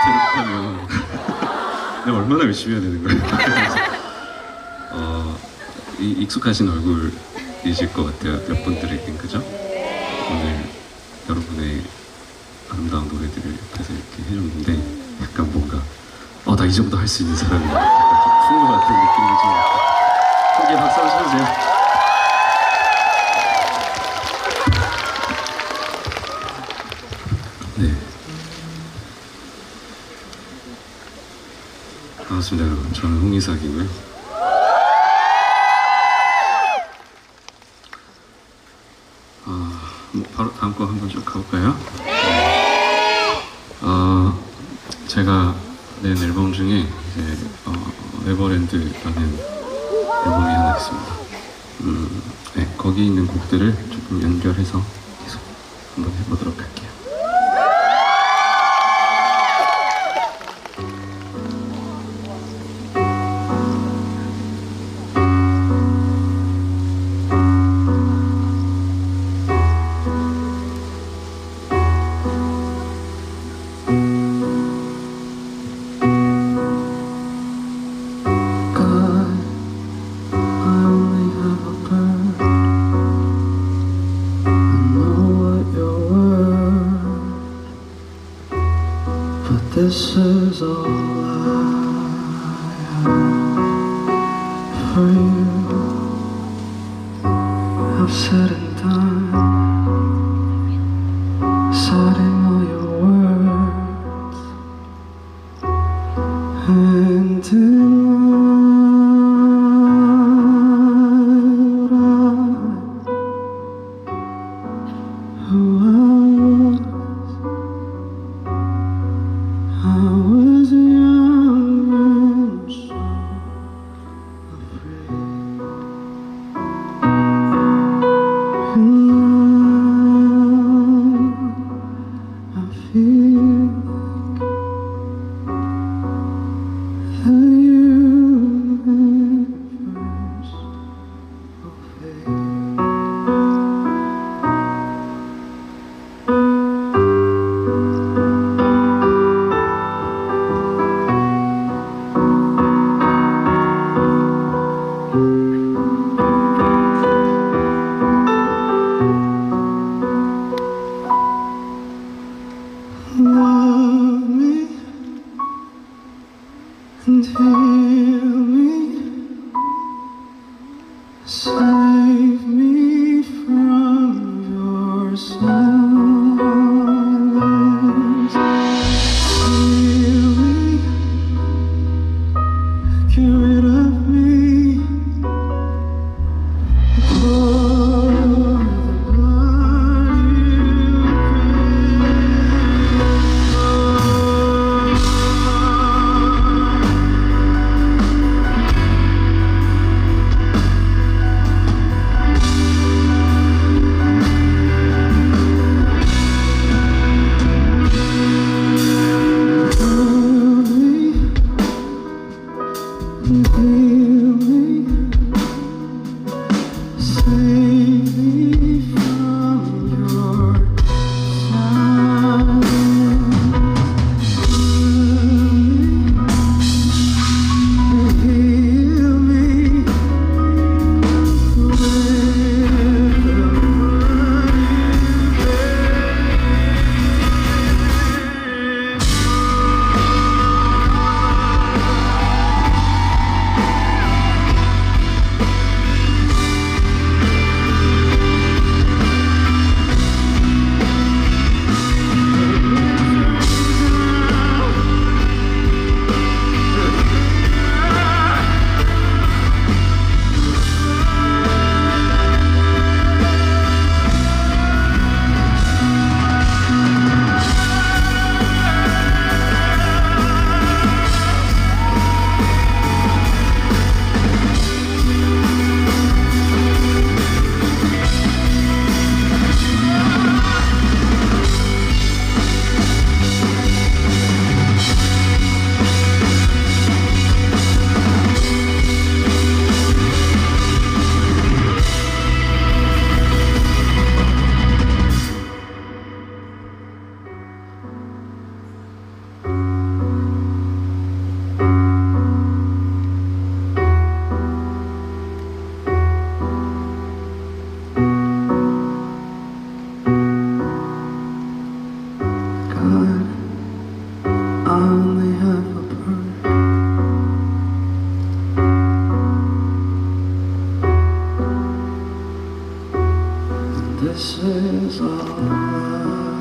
이렇다면 내가 얼마나 열심히 해야 되는 거야. 익숙하신 얼굴이실 것 같아요. 몇 분들에겐, 그죠? 오늘 여러분의 아름다운 노래들을 옆에서 이렇게 해줬는데 약간 뭔가 나 이 정도 할 수 있는 사람이야. 약간 좀 푼 것 같은 느낌이 좀 크게 박수 한번 쳐주세요. 네. 반갑습니다, 여러분. 저는 홍이삭이고요. 바로 다음 거 한번 쭉 가볼까요? 제가 낸 앨범 중에 이제 네버랜드라는 앨범이 하나 있습니다. 네, 거기 있는 곡들을 조금 연결해서 계속 한번 해보도록 할게요. This is all I have for you. I've said and done, citing all your words, and tonight who I was young and so afraid, and this is alright.